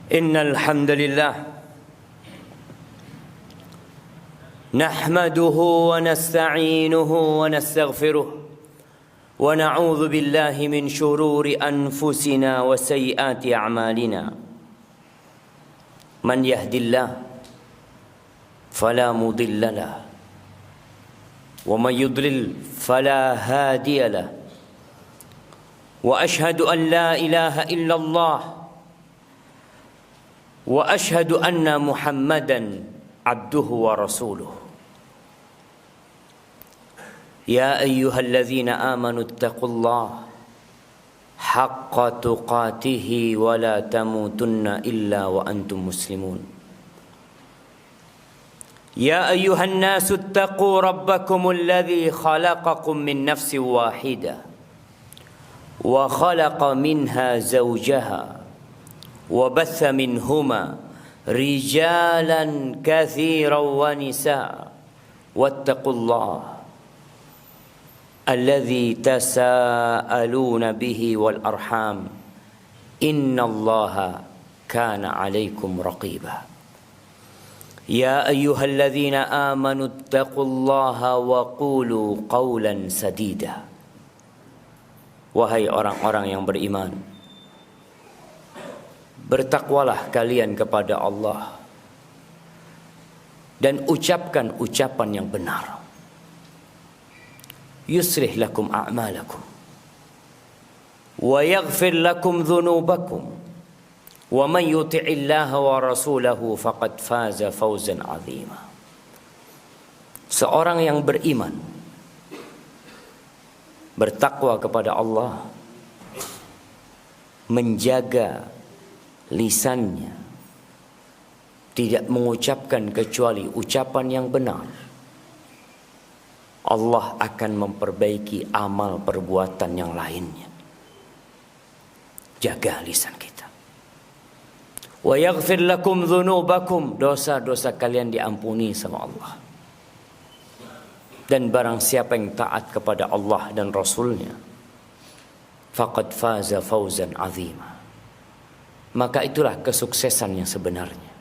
إن الحمد لله نحمده ونستعينه ونستغفره ونعوذ بالله من شرور أنفسنا وسيئات أعمالنا من يهد الله فلا مضل له ومن يضلل فلا هادي له وأشهد أن لا إله إلا الله وأشهد أن محمدا عبده ورسوله يا أيها الذين آمنوا اتقوا الله حق تقاته ولا تموتن إلا وأنتم مسلمون يا أيها الناس اتقوا ربكم الذي خلقكم من نفس واحدة وخلق منها زوجها وبث منهما رجالا كثيرا ونساء واتقوا الله الذي تساءلون به والأرحام إن الله كان عليكم رقيبا يا أيها الذين آمنوا اتقوا الله وقولوا قولا سديدا. Wahai orang-orang yang beriman, bertakwalah kalian kepada Allah dan ucapkan ucapan yang benar. Yuslih lakum a'malakum wa yaghfir lakum dhunubakum wa man yuti'illaha wa rasulahu faqad faza fawzan 'azima. Seorang yang beriman bertakwa kepada Allah, menjaga lisannya, tidak mengucapkan kecuali ucapan yang benar, Allah akan memperbaiki amal perbuatan yang lainnya. Jaga lisan kita. Wa yaghfir lakum dhunubakum, dosa-dosa kalian diampuni sama Allah. Dan barang siapa yang taat kepada Allah dan Rasulnya, faqad faza fawzan azima, maka itulah kesuksesan yang sebenarnya.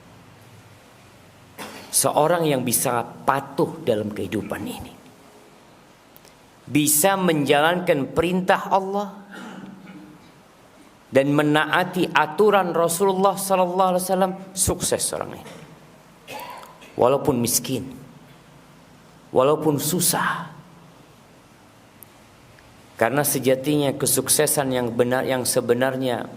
Seorang yang bisa patuh dalam kehidupan ini, bisa menjalankan perintah Allah dan menaati aturan Rasulullah SAW, sukses orang ini. Walaupun miskin, walaupun susah. Karena sejatinya kesuksesan yang benar, yang sebenarnya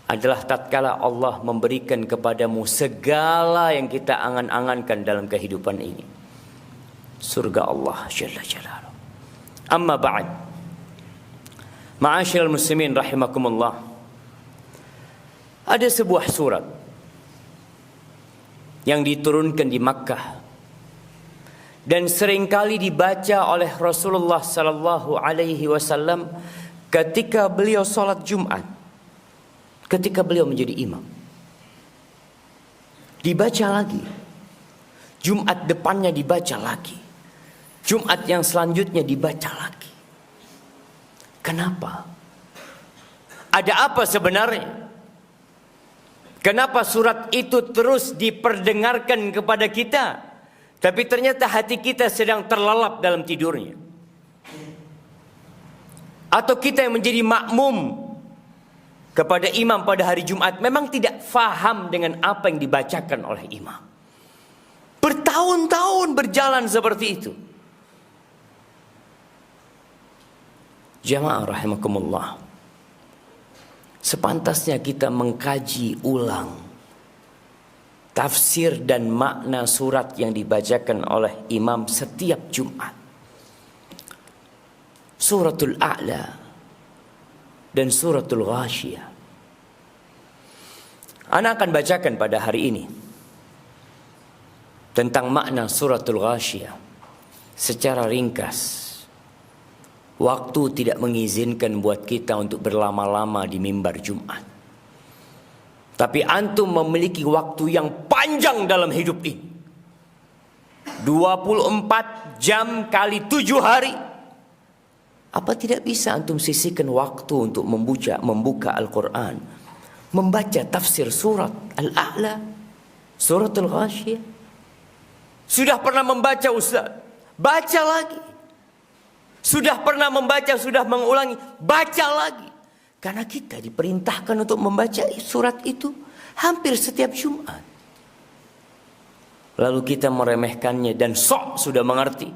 adalah tatkala Allah memberikan kepadamu segala yang kita angan-angankan dalam kehidupan ini. Surga Allah Jalla Jalaluhu. Amma ba'd. Ma'asyiral muslimin rahimakumullah. Ada sebuah surat yang diturunkan di Makkah dan seringkali dibaca oleh Rasulullah sallallahu alaihi wasallam ketika beliau salat Jumat, ketika beliau menjadi imam. Dibaca lagi. Jumat depannya dibaca lagi. Jumat yang selanjutnya dibaca lagi. Kenapa? Ada apa sebenarnya? Kenapa surat itu terus diperdengarkan kepada kita, tapi ternyata hati kita sedang terlelap dalam tidurnya? Atau kita yang menjadi makmum kepada imam pada hari Jumat memang tidak faham dengan apa yang dibacakan oleh imam. Bertahun-tahun berjalan seperti itu. Jamaah rahimakumullah, sepantasnya kita mengkaji ulang tafsir dan makna surat yang dibacakan oleh imam setiap Jumat. Suratul A'la dan suratul Ghashiyah. Ana akan bacakan pada hari ini tentang makna suratul Ghashiyah secara ringkas. Waktu tidak mengizinkan buat kita untuk berlama-lama di mimbar Jumat. Tapi antum memiliki waktu yang panjang dalam hidup ini. 24 jam kali 7 hari. Apa tidak bisa antum sisihkan waktu untuk membuka Al-Quran, membaca tafsir surat Al-A'la, surat Al-Ghasyiyah. Sudah pernah membaca Ustaz? Baca lagi. Sudah pernah membaca, sudah mengulangi, baca lagi. Karena kita diperintahkan untuk membaca surat itu hampir setiap Jumat. Lalu kita meremehkannya dan sok sudah mengerti.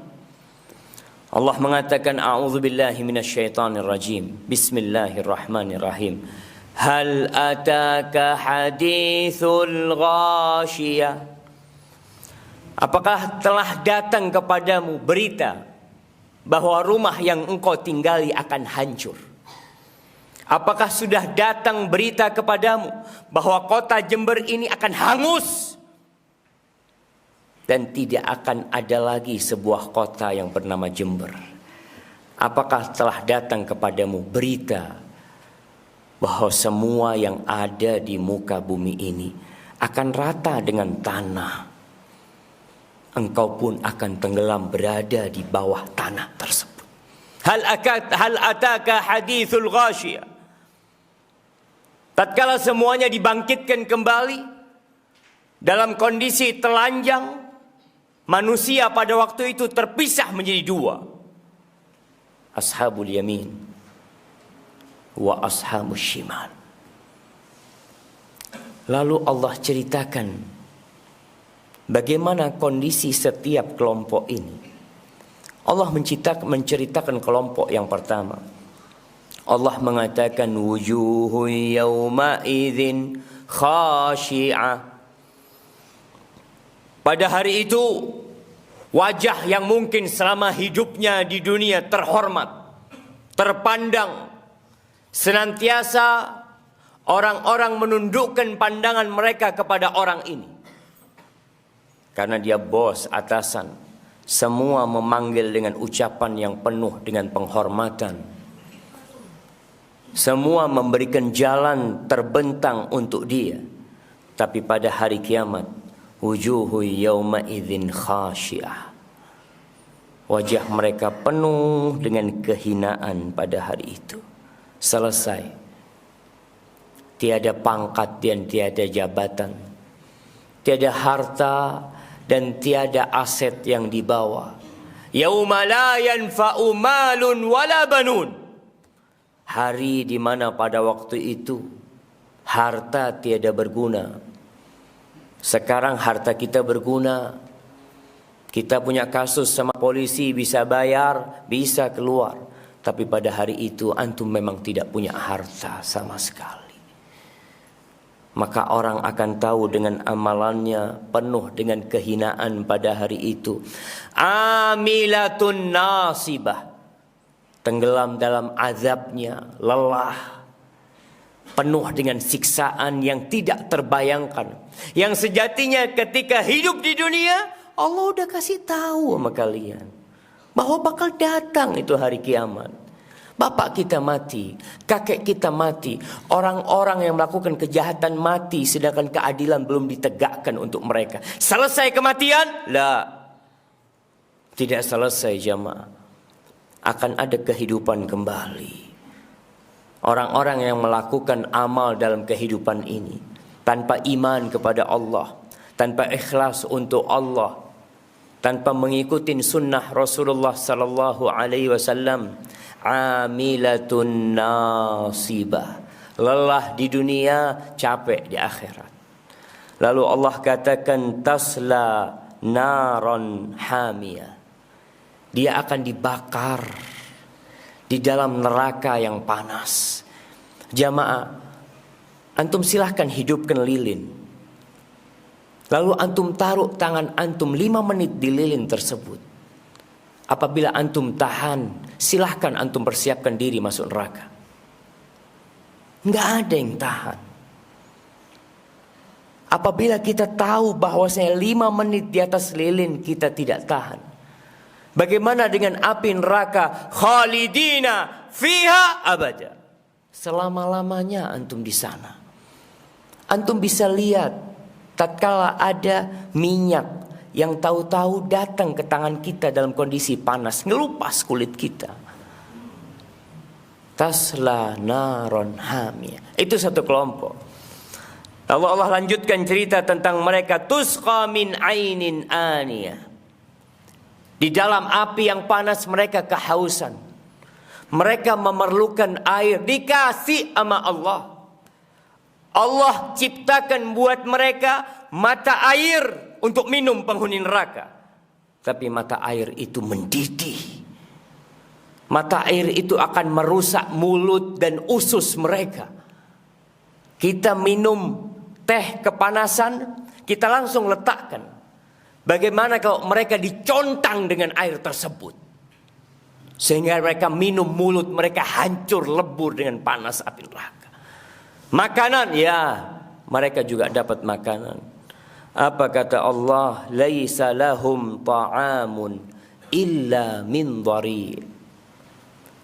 Allah mengatakan, a'udzubillahi minasyaitonir rajim. Bismillahirrahmanirrahim. Hal ataka hadithul ghasyiyah? Apakah telah datang kepadamu berita bahwa rumah yang engkau tinggali akan hancur? Apakah sudah datang berita kepadamu bahwa kota Jember ini akan hangus dan tidak akan ada lagi sebuah kota yang bernama Jember? Apakah telah datang kepadamu berita bahwa semua yang ada di muka bumi ini akan rata dengan tanah? Engkau pun akan tenggelam berada di bawah tanah tersebut. Hal ataka hadithul ghasyiyah? Tatkala semuanya dibangkitkan kembali dalam kondisi telanjang, manusia pada waktu itu terpisah menjadi dua. Ashabul yamin wa ashabus shimal. Lalu Allah ceritakan bagaimana kondisi setiap kelompok ini. Allah menceritakan kelompok yang pertama. Allah mengatakan wujuhu yawma idzin khashi'ah. Pada hari itu wajah yang mungkin selama hidupnya di dunia terhormat, terpandang, senantiasa orang-orang menundukkan pandangan mereka kepada orang ini. Karena dia bos, atasan, semua memanggil dengan ucapan yang penuh dengan penghormatan. Semua memberikan jalan terbentang untuk dia. Tapi pada hari kiamat, wujuhu yawma idzin khasyiah. Wajah mereka penuh dengan kehinaan pada hari itu. Selesai. Tiada pangkat dan tiada jabatan. Tiada harta dan tiada aset yang dibawa. Yauma la yanfa'u malun wala banun. Hari di mana pada waktu itu harta tiada berguna. Sekarang harta kita berguna. Kita punya kasus sama polisi, bisa bayar, bisa keluar. Tapi pada hari itu antum memang tidak punya harta sama sekali. Maka orang akan tahu dengan amalannya penuh dengan kehinaan pada hari itu. Amilatun nasibah. Tenggelam dalam azabnya, lelah, penuh dengan siksaan yang tidak terbayangkan. Yang sejatinya ketika hidup di dunia, Allah udah kasih tahu sama kalian bahwa bakal datang itu hari kiamat. Bapak kita mati, kakek kita mati, orang-orang yang melakukan kejahatan mati, sedangkan keadilan belum ditegakkan untuk mereka. Selesai kematian? La, tidak selesai jamaah. Akan ada kehidupan kembali. Orang-orang yang melakukan amal dalam kehidupan ini tanpa iman kepada Allah, tanpa ikhlas untuk Allah, tanpa mengikuti sunnah Rasulullah sallallahu alaihi wasallam, amilatun nasibah. Lelah di dunia, capek di akhirat. Lalu Allah katakan tasla naron hamiyah. Dia akan dibakar di dalam neraka yang panas. Jamaah, antum silahkan hidupkan lilin. Lalu antum taruh tangan antum 5 menit di lilin tersebut. Apabila antum tahan, silahkan antum persiapkan diri masuk neraka. Nggak ada yang tahan. Apabila kita tahu bahwasanya 5 menit di atas lilin kita tidak tahan. Bagaimana dengan api neraka? Khalidina fiha abada. Selama-lamanya antum di sana. Antum bisa lihat tatkala ada minyak yang tahu-tahu datang ke tangan kita dalam kondisi panas, ngelupas kulit kita. Tasla naron hamiyah. Itu satu kelompok. Lalu Allah lanjutkan cerita tentang mereka, tusqa min ainin aniyah. Di dalam api yang panas mereka kehausan. Mereka memerlukan air, dikasih sama Allah. Allah ciptakan buat mereka mata air untuk minum penghuni neraka. Tapi mata air itu mendidih. Mata air itu akan merusak mulut dan usus mereka. Kita minum teh kepanasan, kita langsung letakkan. Bagaimana kalau mereka dicontang dengan air tersebut? Sehingga mereka minum, mulut mereka hancur lebur dengan panas api neraka. Makanan, ya, mereka juga dapat makanan. Apa kata Allah? Laisa lahum ta'amun illa min dhari'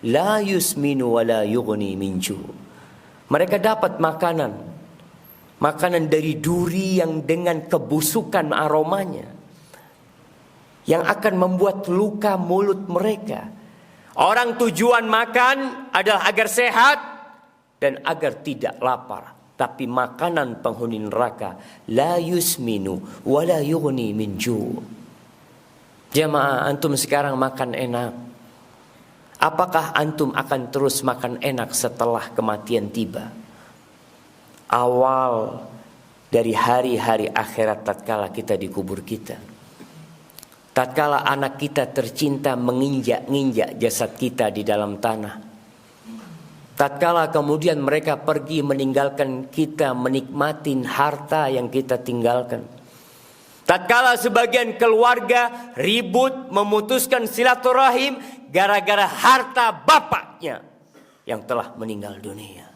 la yusminu wa la yughni min ju'. Mereka dapat makanan. Makanan dari duri yang dengan kebusukan aromanya, yang akan membuat luka mulut mereka. Orang tujuan makan adalah agar sehat dan agar tidak lapar. Tapi makanan penghuni neraka, la yusminu wa la yughni min ju'. Jamaah, antum sekarang makan enak. Apakah antum akan terus makan enak setelah kematian tiba? Awal dari hari-hari akhirat tatkala kita dikubur kita. Tatkala anak kita tercinta menginjak-injak jasad kita di dalam tanah. Tatkala kemudian mereka pergi meninggalkan kita, menikmati harta yang kita tinggalkan. Tatkala sebagian keluarga ribut memutuskan silaturahim gara-gara harta bapaknya yang telah meninggal dunia.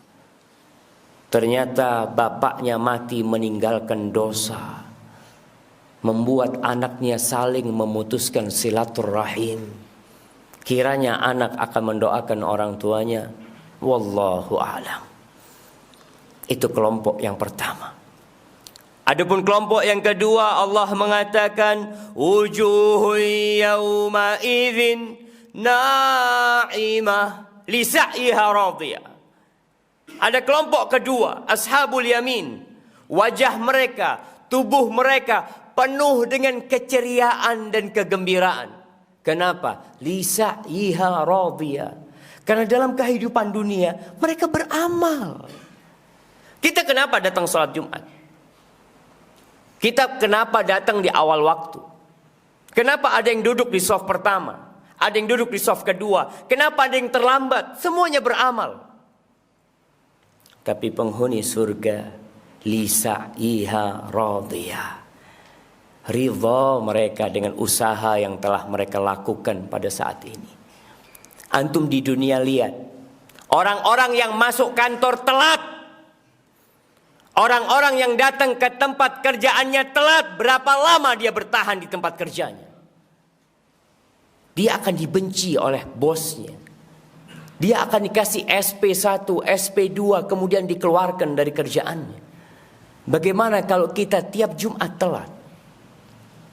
Ternyata bapaknya mati meninggalkan dosa, membuat anaknya saling memutuskan silaturahim. Kiranya anak akan mendoakan orang tuanya. Wallahu a'lam. Itu kelompok yang pertama. Adapun kelompok yang kedua, Allah mengatakan wujuhun yawma idzin na'imah li sa'yiha radiyah. Ada kelompok kedua, ashabul yamin. Wajah mereka, tubuh mereka penuh dengan keceriaan dan kegembiraan. Kenapa? Li sa'yiha radiyah. Karena dalam kehidupan dunia mereka beramal. Kita kenapa datang sholat Jumat? Kita kenapa datang di awal waktu? Kenapa ada yang duduk di shaf pertama? Ada yang duduk di shaf kedua? Kenapa ada yang terlambat? Semuanya beramal. Tapi penghuni surga, lisa'iha radiyah. Ridha mereka dengan usaha yang telah mereka lakukan pada saat ini. Antum di dunia lihat, orang-orang yang masuk kantor telat, orang-orang yang datang ke tempat kerjaannya telat, berapa lama dia bertahan di tempat kerjanya? Dia akan dibenci oleh bosnya. Dia akan dikasih SP1, SP2, kemudian dikeluarkan dari kerjaannya. Bagaimana kalau kita tiap Jumat telat?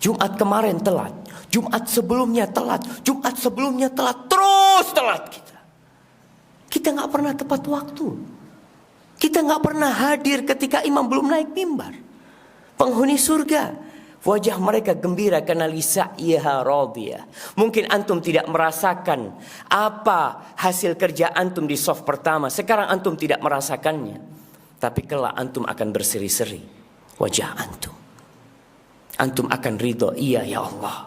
Jumat kemarin telat, Jumat sebelumnya telat, Jumat sebelumnya telat, terus telat kita. Kita nggak pernah tepat waktu. Kita nggak pernah hadir ketika imam belum naik mimbar. Penghuni surga, wajah mereka gembira karena lisa'iha radiyah. Mungkin antum tidak merasakan apa hasil kerja antum di shaf pertama. Sekarang antum tidak merasakannya. Tapi kelak antum akan berseri-seri wajah antum. Antum akan ridho, iya ya Allah,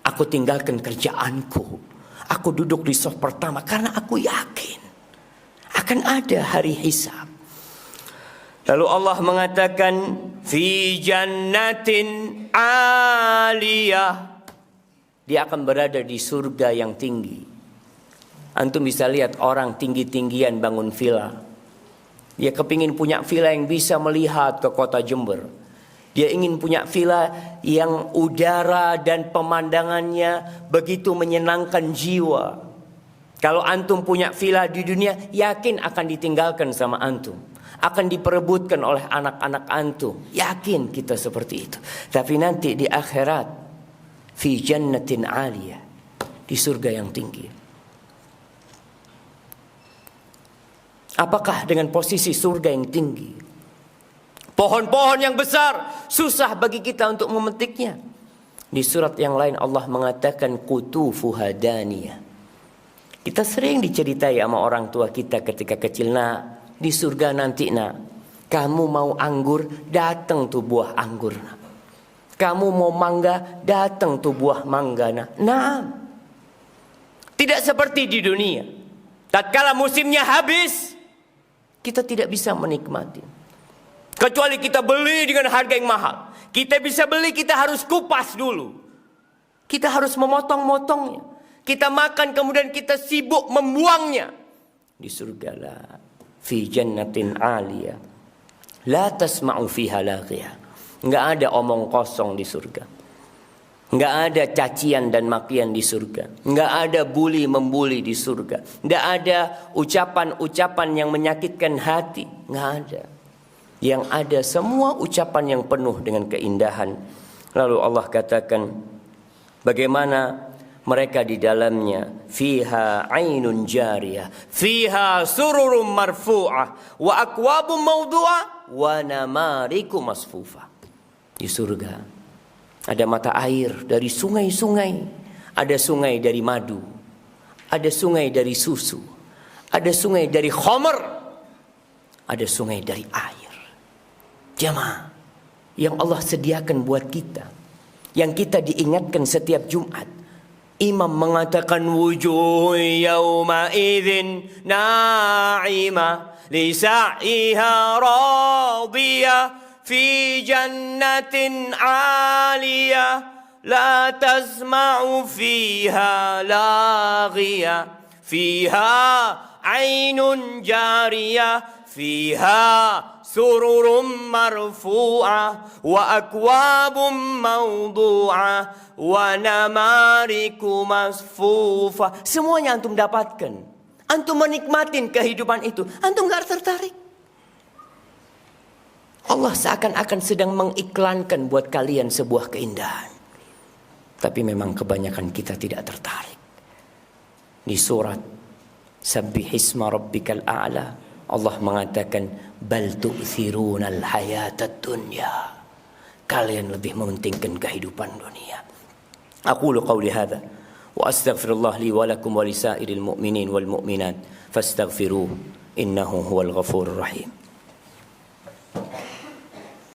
aku tinggalkan kerjaanku, aku duduk di shaf pertama karena aku yakin akan ada hari hisab. Lalu Allah mengatakan fi jannatin aliyah, dia akan berada di surga yang tinggi. Antum bisa lihat orang tinggi-tinggian bangun villa. Dia kepingin punya villa yang bisa melihat ke kota Jember. Dia ingin punya villa yang udara dan pemandangannya begitu menyenangkan jiwa. Kalau antum punya villa di dunia, yakin akan ditinggalkan sama antum, akan diperebutkan oleh anak-anak antum. Yakin kita seperti itu. Tapi nanti di akhirat, fi jannatin aliyah, di surga yang tinggi. Apakah dengan posisi surga yang tinggi, Pohon-pohon yang besar susah bagi kita untuk memetiknya. Di surat yang lain Allah mengatakan qutufuha daniyah. Kita sering diceritai sama orang tua kita ketika kecil, nak, di surga nanti nak, kamu mau anggur, datang tuh buah anggur nak. Kamu mau mangga, datang tuh buah mangga nak. Nah, tidak seperti di dunia. Tatkala musimnya habis, kita tidak bisa menikmati. Kecuali kita beli dengan harga yang mahal. Kita bisa beli, kita harus kupas dulu. Kita harus memotong-motongnya. Kita makan kemudian kita sibuk membuangnya. Di surga la fi jannatin aliyah la tasma'u fiha laghiyah. Enggak ada omong kosong di surga. Enggak ada cacian dan makian di surga. Enggak ada bully membuli di surga. Enggak ada ucapan-ucapan yang menyakitkan hati. Enggak ada. Yang ada semua ucapan yang penuh dengan keindahan. Lalu Allah katakan bagaimana mereka di dalamnya, fiha ainun jariyah, fiha sururum marfu'ah, wa akwabum mawdu'ah, wa namariku masfufah. Di surga ada mata air dari sungai-sungai, ada sungai dari madu, ada sungai dari susu, ada sungai dari khamr, ada sungai dari air. Jamaah yang Allah sediakan buat kita, yang kita diingatkan setiap Jumat. Imam mengatakan wujuh yawma idzin na'imah li sa'iha radiyah fi jannatin 'aliyah la tasma'u fiha laghiyah fiha 'ainun jariyah fiha sururum marfu'ah wa akwabum mawdu'ah wa namariku masfufah. Semuanya antum dapatkan. Antum menikmatin kehidupan itu. Antum gak tertarik. Allah seakan-akan sedang mengiklankan buat kalian sebuah keindahan. Tapi memang kebanyakan kita tidak tertarik. Di surat Sabbihisma rabbikal a'la Allah mengatakan bal tu'thirunal hayatad dunya. Kalian lebih mementingkan kehidupan dunia. Aqulu qawli hadza wa astaghfirullah li wa lakum wa lisairil mu'minin wal mu'minat fastaghfiruhu innahu huwal ghafurur rahim.